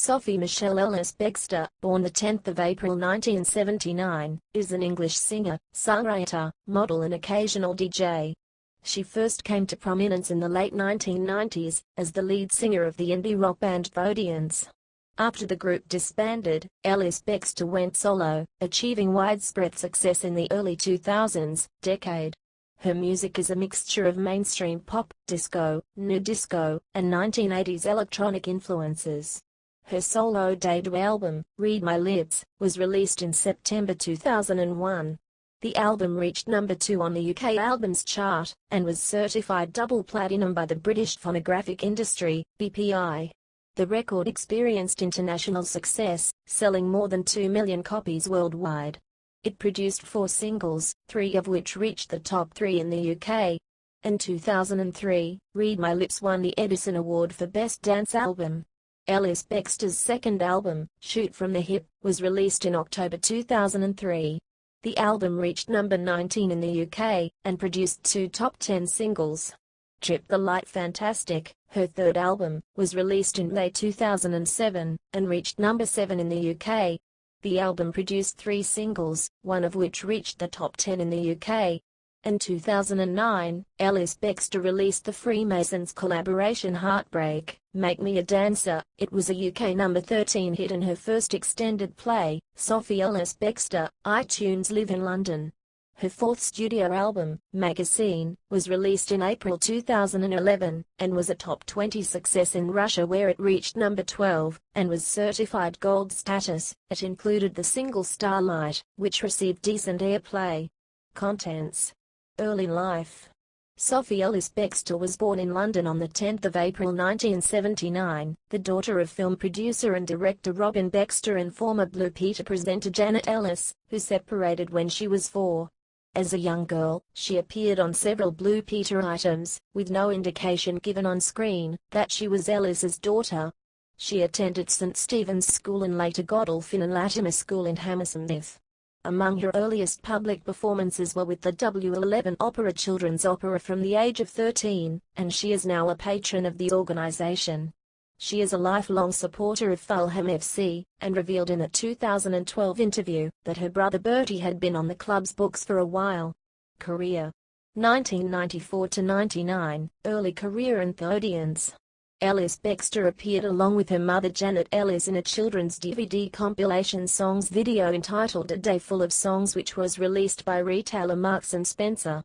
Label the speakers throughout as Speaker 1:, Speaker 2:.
Speaker 1: Sophie Michelle Ellis-Bextor, born the 10th of April 1979, is an English singer, songwriter, model and occasional DJ. She first came to prominence in the late 1990s as the lead singer of the indie rock band Theaudience. After the group disbanded, Ellis-Bextor went solo, achieving widespread success in the early 2000s decade. Her music is a mixture of mainstream pop, disco, nu disco, and 1980s electronic influences. Her solo debut album, Read My Lips, was released in September 2001. The album reached number 2 on the UK Albums Chart, and was certified double platinum by the British Phonographic Industry, BPI. The record experienced international success, selling more than 2 million copies worldwide. It produced 4 singles, 3 of which reached the top 3 in the UK. In 2003, Read My Lips won the Edison Award for Best Dance Album. Ellis-Bextor's second album, Shoot From the Hip, was released in October 2003. The album reached number 19 in the UK, and produced 2 top 10 singles. Trip the Light Fantastic, her third album, was released in May 2007, and reached number 7 in the UK. The album produced 3 singles, one of which reached the top 10 in the UK. In 2009, Ellis-Bextor released the Freemasons collaboration Heartbreak, Make Me a Dancer. It was a UK number 13 hit and her first extended play. Sophie Ellis Bextor, iTunes Live in London. Her fourth studio album, Magazine, was released in April 2011, and was a top 20 success in Russia where it reached number 12, and was certified gold status. It included the single Starlight, which received decent airplay. Contents. Early life. Sophie Ellis Bextor was born in London on the 10th of April 1979, the daughter of film producer and director Robin Bextor and former Blue Peter presenter Janet Ellis, who separated when she was 4. As a young girl, she appeared on several Blue Peter items, with no indication given on screen that she was Ellis's daughter. She attended St. Stephen's School and later Godolphin and Latimer School in Hammersmith. Among her earliest public performances were with the W11 Opera Children's Opera from the age of 13, and she is now a patron of the organization. She is a lifelong supporter of Fulham FC, and revealed in a 2012 interview that her brother Bertie had been on the club's books for a while. Career. 1994 to 99, early career in Theaudience. Ellis-Bextor appeared along with her mother Janet Ellis in a children's DVD compilation songs video entitled A Day Full of Songs, which was released by retailer Marks & Spencer.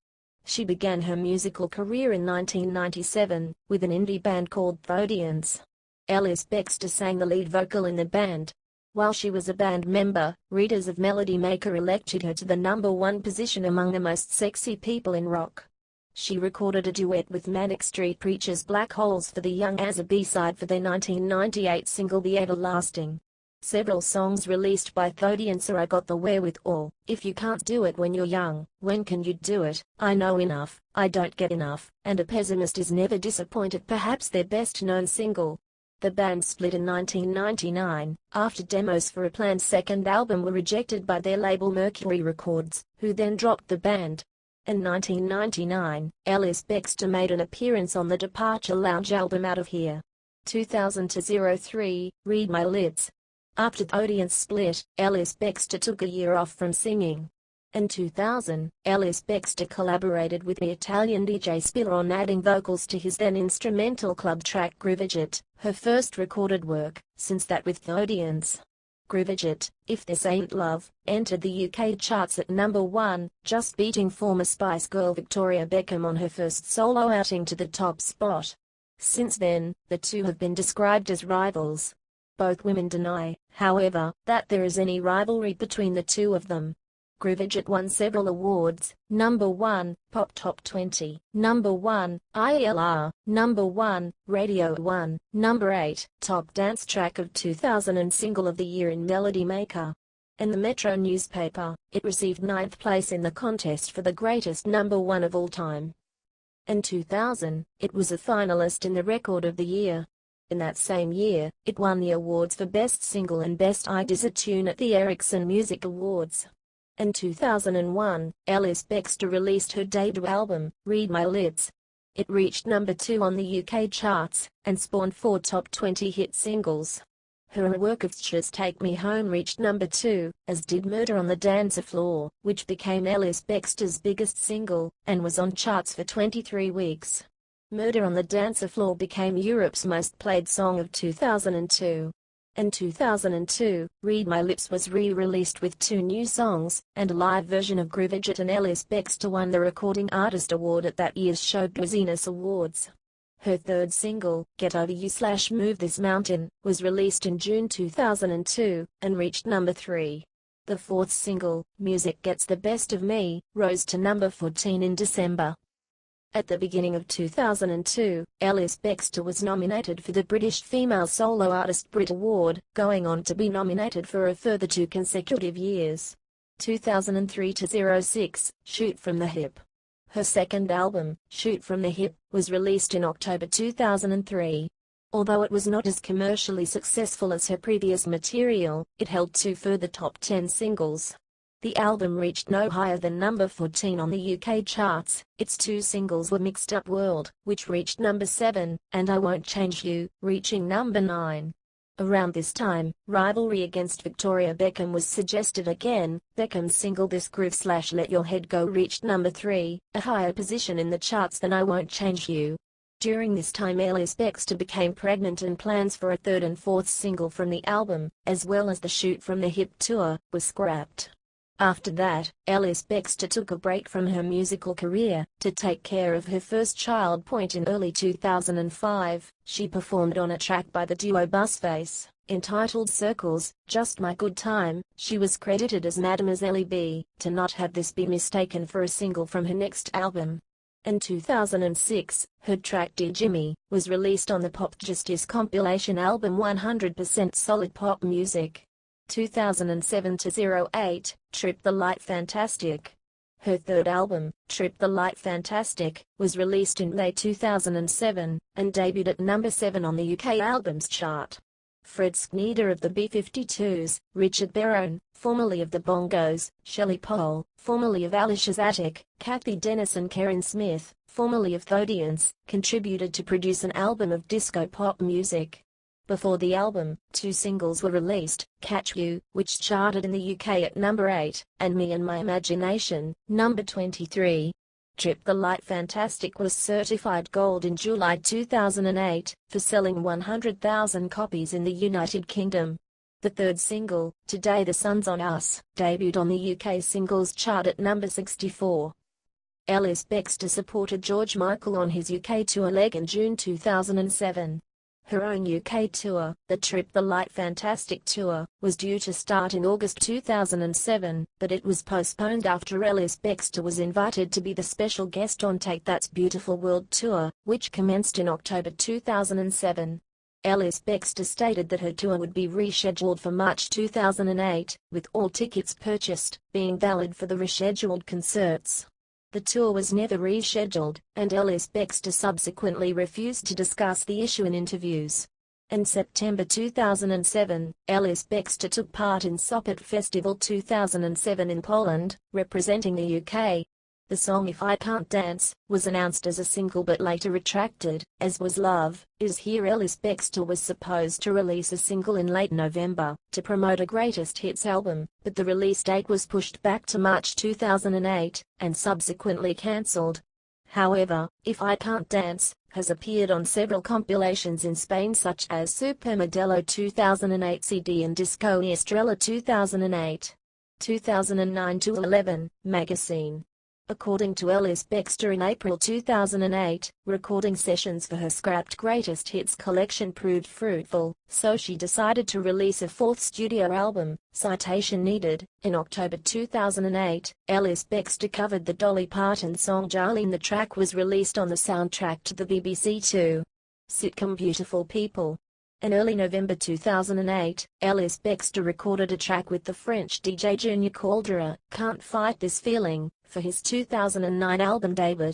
Speaker 1: She began her musical career in 1997, with an indie band called Theaudience. Ellis-Bextor sang the lead vocal in the band. While she was a band member, readers of Melody Maker elected her to the number 1 position among the most sexy people in rock. She recorded a duet with Manic Street Preachers' Black Holes for the Young as a B-side for their 1998 single The Everlasting. Several songs released by Theaudience are I Got the Wherewithal, If You Can't Do It When You're Young, When Can You Do It, I Know Enough, I Don't Get Enough, and A Pessimist Is Never Disappointed, perhaps their best-known single. The band split in 1999, after demos for a planned second album were rejected by their label Mercury Records, who then dropped the band. In 1999, Ellis-Bextor made an appearance on the Departure Lounge album Out of Here. 2000-03, Read My Lips. After Theaudience split, Ellis-Bextor took a year off from singing. In 2000, Ellis-Bextor collaborated with the Italian DJ Spiller on adding vocals to his then instrumental club track Grivigit, her first recorded work, since that with Theaudience. Grivigit, If This Ain't Love, entered the UK charts at number 1, just beating former Spice Girl Victoria Beckham on her first solo outing to the top spot. Since then, the two have been described as rivals. Both women deny, however, that there is any rivalry between the two of them. Grivigit won several awards: number 1, Pop Top 20, number 1, ILR, number 1, Radio 1, number 8, Top Dance Track of 2000 and Single of the Year in Melody Maker. In the Metro newspaper, it received 9th place in the contest for the greatest number 1 of all time. In 2000, it was a finalist in the Record of the Year. In that same year, it won the awards for Best Single and Best Ideas Tune at the Ericsson Music Awards. In 2001, Ellis-Bextor released her debut album, Read My Lips. It reached number 2 on the UK charts, and spawned 4 top 20 hit singles. Her orchestras Take Me Home reached number 2, as did Murder on the Dance Floor, which became Ellis-Bextor's biggest single, and was on charts for 23 weeks. Murder on the Dance Floor became Europe's most played song of 2002. In 2002, Read My Lips was re-released with 2 new songs, and a live version of Groove It, and Ellis-Bextor won the Recording Artist Award at that year's Showbusiness Awards. Her third single, Get Over You/Move This Mountain, was released in June 2002, and reached number 3. The fourth single, Music Gets the Best of Me, rose to number 14 in December. At the beginning of 2002, Ellis-Bextor was nominated for the British Female Solo Artist Brit Award, going on to be nominated for a further 2 consecutive years. 2003-06, Shoot from the Hip. Her second album, Shoot from the Hip, was released in October 2003. Although it was not as commercially successful as her previous material, it held 2 further top 10 singles. The album reached no higher than number 14 on the UK charts. Its 2 singles were Mixed Up World, which reached number 7, and I Won't Change You, reaching number 9. Around this time, rivalry against Victoria Beckham was suggested again. Beckham's single This Groove/Let Your Head Go reached number 3, a higher position in the charts than I Won't Change You. During this time Ellis-Bextor became pregnant, and plans for a third and fourth single from the album, as well as the Shoot from the Hip tour, were scrapped. After that, Ellis-Bextor took a break from her musical career to take care of her first child. In early 2005, she performed on a track by the duo Busface, entitled Circles, Just My Good Time. She was credited as Mademoiselle B, to not have this be mistaken for a single from her next album. In 2006, her track Dear Jimmy was released on the Pop Justice compilation album 100% Solid Pop Music. 2007-08, Trip the Light Fantastic. Her third album, Trip the Light Fantastic, was released in May 2007, and debuted at number 7 on the UK Albums Chart. Fred Sneeder of the B-52s, Richard Barone, formerly of the Bongos, Shelley Pole, formerly of Alicia's Attic, Kathy Dennis and Karen Smith, formerly of Theaudience, contributed to produce an album of disco pop music. Before the album, 2 singles were released, Catch You, which charted in the UK at number 8, and Me and My Imagination, number 23. Trip the Light Fantastic was certified gold in July 2008, for selling 100,000 copies in the United Kingdom. The third single, Today the Sun's on Us, debuted on the UK singles chart at number 64. Ellis-Bextor supported George Michael on his UK tour leg in June 2007. Her own UK tour, the Trip the Light Fantastic Tour, was due to start in August 2007, but it was postponed after Ellis-Bextor was invited to be the special guest on Take That's Beautiful World Tour, which commenced in October 2007. Ellis-Bextor stated that her tour would be rescheduled for March 2008, with all tickets purchased being valid for the rescheduled concerts. The tour was never rescheduled, and Ellis-Bextor subsequently refused to discuss the issue in interviews. In September 2007, Ellis-Bextor took part in Sopot Festival 2007 in Poland, representing the UK. The song If I Can't Dance was announced as a single but later retracted, as was Love Is Here. Ellis-Bextor was supposed to release a single in late November to promote a greatest hits album, but the release date was pushed back to March 2008 and subsequently cancelled. However, If I Can't Dance has appeared on several compilations in Spain such as Supermodelo 2008 CD and Disco Estrella 2008. 2009-11 magazine. According to Ellis-Bextor, in April 2008, recording sessions for her scrapped greatest hits collection proved fruitful, so she decided to release a fourth studio album, Citation Needed. In October 2008, Ellis-Bextor covered the Dolly Parton song Jolene. The track was released on the soundtrack to the BBC Two sitcom Beautiful People. In early November 2008, Ellis-Bextor recorded a track with the French DJ Junior Caldera, Can't Fight This Feeling, for his 2009 album debut.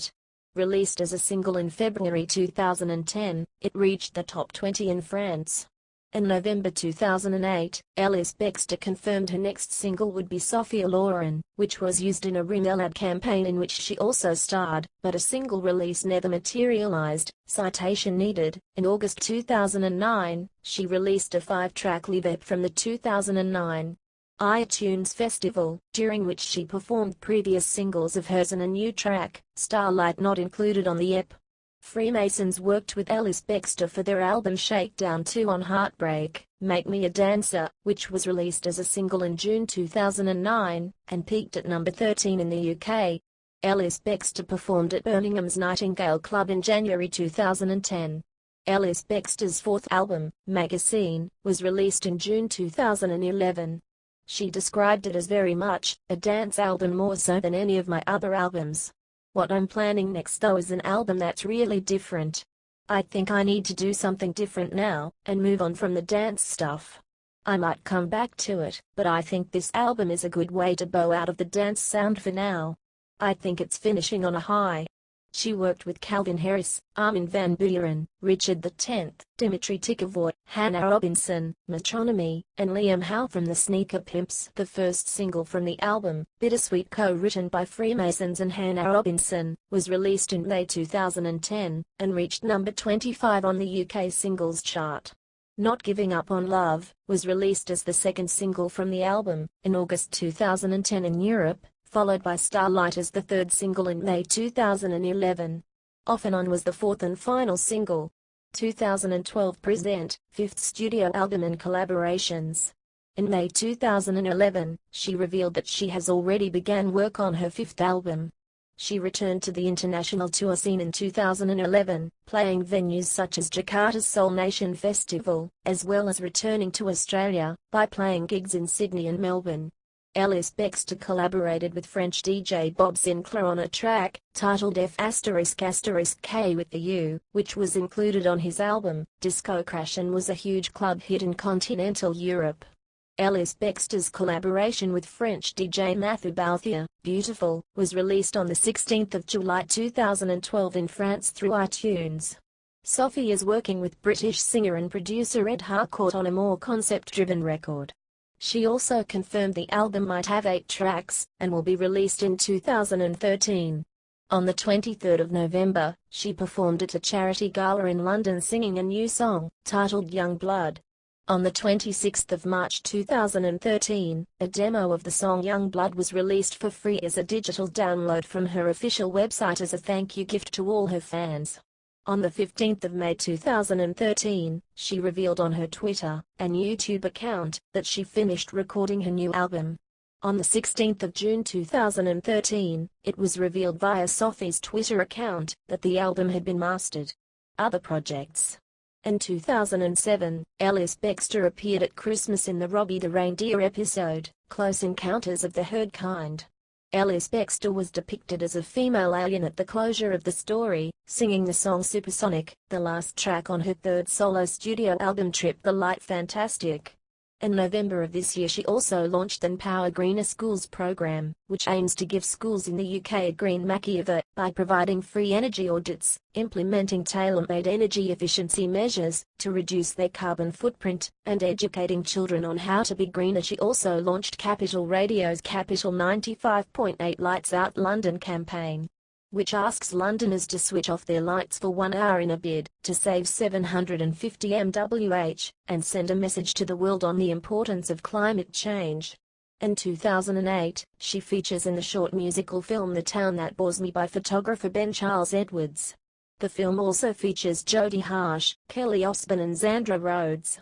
Speaker 1: Released as a single in February 2010, it reached the top 20 in France. In November 2008, Ellis-Bextor confirmed her next single would be Sophia Lauren, which was used in a Rimmel ad campaign in which she also starred, but a single release never materialized. Citation needed. In August 2009, she released a 5-track live EP from the 2009 iTunes Festival, during which she performed previous singles of hers and a new track, Starlight, not included on the EP. Freemasons worked with Ellis-Bextor for their album Shakedown 2 on Heartbreak, Make Me a Dancer, which was released as a single in June 2009, and peaked at number 13 in the UK. Ellis-Bextor performed at Birmingham's Nightingale Club in January 2010. Ellis-Bextor's fourth album, Magazine, was released in June 2011. She described it as very much a dance album, more so than any of my other albums. What I'm planning next though is an album that's really different. I think I need to do something different now, and move on from the dance stuff. I might come back to it, but I think this album is a good way to bow out of the dance sound for now. I think it's finishing on a high. She worked with Calvin Harris, Armin van Buuren, Richard X, Dimitri Tikavoy, Hannah Robinson, Metronomy, and Liam Howe from the Sneaker Pimps. The first single from the album, Bittersweet, co-written by Freemasons and Hannah Robinson, was released in May 2010, and reached number 25 on the UK singles chart. Not Giving Up on Love was released as the second single from the album, in August 2010 in Europe, followed by Starlight as the third single in May 2011. Off and On was the fourth and final single. 2012 present, fifth studio album and collaborations. In May 2011, she revealed that she has already began work on her fifth album. She returned to the international tour scene in 2011, playing venues such as Jakarta's Soul Nation Festival, as well as returning to Australia, by playing gigs in Sydney and Melbourne. Ellis-Bextor collaborated with French DJ Bob Sinclair on a track, titled F***K with the U, which was included on his album, Disco Crash, and was a huge club hit in continental Europe. Ellis-Bextor's collaboration with French DJ Mathieu Balthier, Beautiful, was released on the 16th of July 2012 in France through iTunes. Sophie is working with British singer and producer Ed Harcourt on a more concept-driven record. She also confirmed the album might have 8 tracks, and will be released in 2013. On the 23rd of November, she performed at a charity gala in London singing a new song, titled Young Blood. On the 26th of March 2013, a demo of the song Young Blood was released for free as a digital download from her official website as a thank you gift to all her fans. On the 15th of May 2013, she revealed on her Twitter and YouTube account that she finished recording her new album. On the 16th of June 2013, it was revealed via Sophie's Twitter account that the album had been mastered. Other projects. In 2007, Ellis-Bextor appeared at Christmas in the Robbie the Reindeer episode, Close Encounters of the Third Kind. Ellis-Bextor was depicted as a female alien at the closure of the story, singing the song Supersonic, the last track on her third solo studio album Trip the Light Fantastic. In November of this year she also launched the Empower Greener Schools program, which aims to give schools in the UK a green makeover by providing free energy audits, implementing tailor-made energy efficiency measures to reduce their carbon footprint, and educating children on how to be greener. She also launched Capital Radio's Capital 95.8 Lights Out London campaign, which asks Londoners to switch off their lights for 1 hour in a bid to save 750 MWh, and send a message to the world on the importance of climate change. In 2008, she features in the short musical film The Town That Bores Me by photographer Ben Charles Edwards. The film also features Jodie Harsh, Kelly Osbourne and Zandra Rhodes.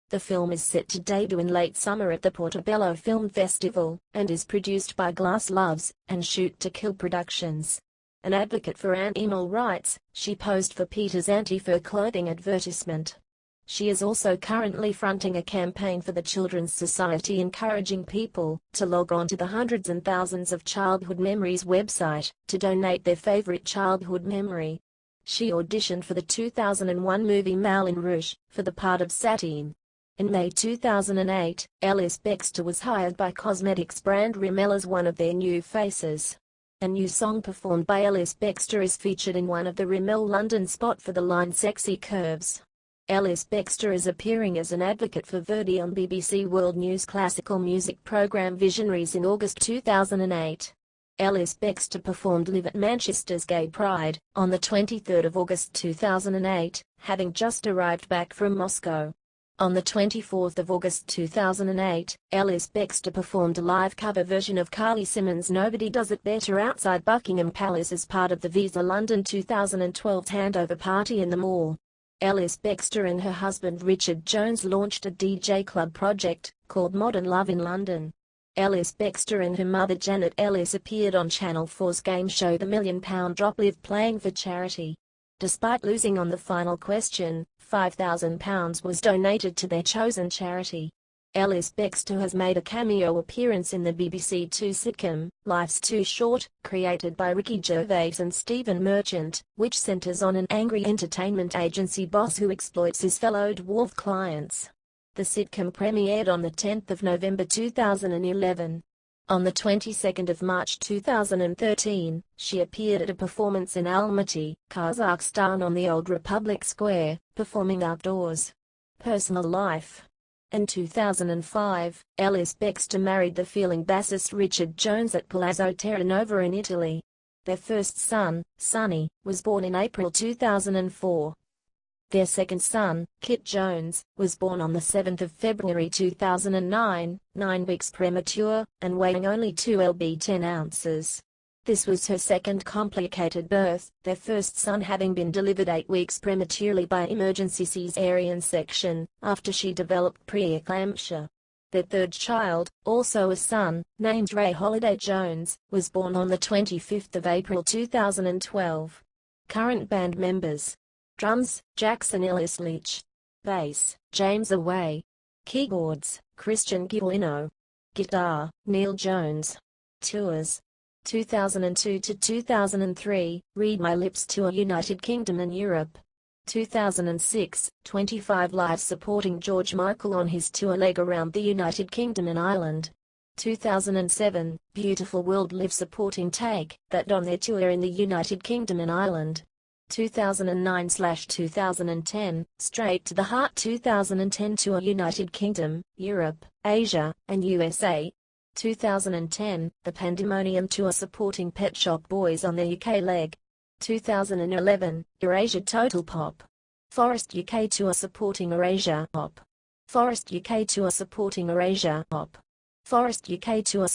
Speaker 1: The film is set to debut in late summer at the Portobello Film Festival, and is produced by Glass Loves and Shoot to Kill Productions. An advocate for animal rights, she posed for Peter's anti-fur clothing advertisement. She is also currently fronting a campaign for the Children's Society encouraging people to log on to the Hundreds and Thousands of Childhood Memories website to donate their favorite childhood memory. She auditioned for the 2001 movie Moulin Rouge for the part of Satine. In May 2008, Ellis-Bextor was hired by cosmetics brand Rimmel as one of their new faces. A new song performed by Ellis-Bextor is featured in one of the Rimmel London spot for the line Sexy Curves. Ellis-Bextor is appearing as an advocate for Verdi on BBC World News classical music programme Visionaries in August 2008. Ellis-Bextor performed live at Manchester's Gay Pride on the 23rd of August 2008, having just arrived back from Moscow. On the 24th of August 2008, Ellis-Bextor performed a live cover version of Carly Simons' Nobody Does It Better outside Buckingham Palace as part of the Visa London 2012 handover party in the mall. Ellis-Bextor and her husband Richard Jones launched a DJ club project called Modern Love in London. Ellis-Bextor and her mother Janet Ellis appeared on Channel 4's game show The £1 Million Drop Live playing for charity. Despite losing on the final question, £5,000 was donated to their chosen charity. Ellis-Bextor has made a cameo appearance in the BBC Two sitcom, Life's Too Short, created by Ricky Gervais and Stephen Merchant, which centres on an angry entertainment agency boss who exploits his fellow dwarf clients. The sitcom premiered on the 10th of November 2011. On the 22nd of March 2013, she appeared at a performance in Almaty, Kazakhstan on the Old Republic Square, performing outdoors. Personal life. In 2005, Ellis-Bextor married the feeling bassist Richard Jones at Palazzo Terranova in Italy. Their first son, Sonny, was born in April 2004. Their second son, Kit Jones, was born on the 7th of February 2009, 9 weeks premature, and weighing only 2 lb 10 ounces. This was her second complicated birth, their first son having been delivered 8 weeks prematurely by emergency cesarean section, after she developed preeclampsia. Their third child, also a son, named Ray Holiday Jones, was born on the 25th of April 2012. Current band members: drums, Jackson Ellis-Leach; bass, James Away; keyboards, Christian Guilino; guitar, Neil Jones. Tours: 2002 to 2003, Read My Lips Tour United Kingdom and Europe. 2006, 25 live supporting George Michael on his tour leg around the United Kingdom and Ireland. 2007, Beautiful World live supporting Take That on their tour in the United Kingdom and Ireland. 2009/2010, Straight to the Heart 2010 tour United Kingdom, Europe, Asia, and USA. 2010, The Pandemonium Tour supporting Pet Shop Boys on their UK leg. 2011, Eurasia Total Pop. Forest UK Tour supporting Eurasia Pop. Forest UK Tour supporting Eurasia Pop. Forest UK Tour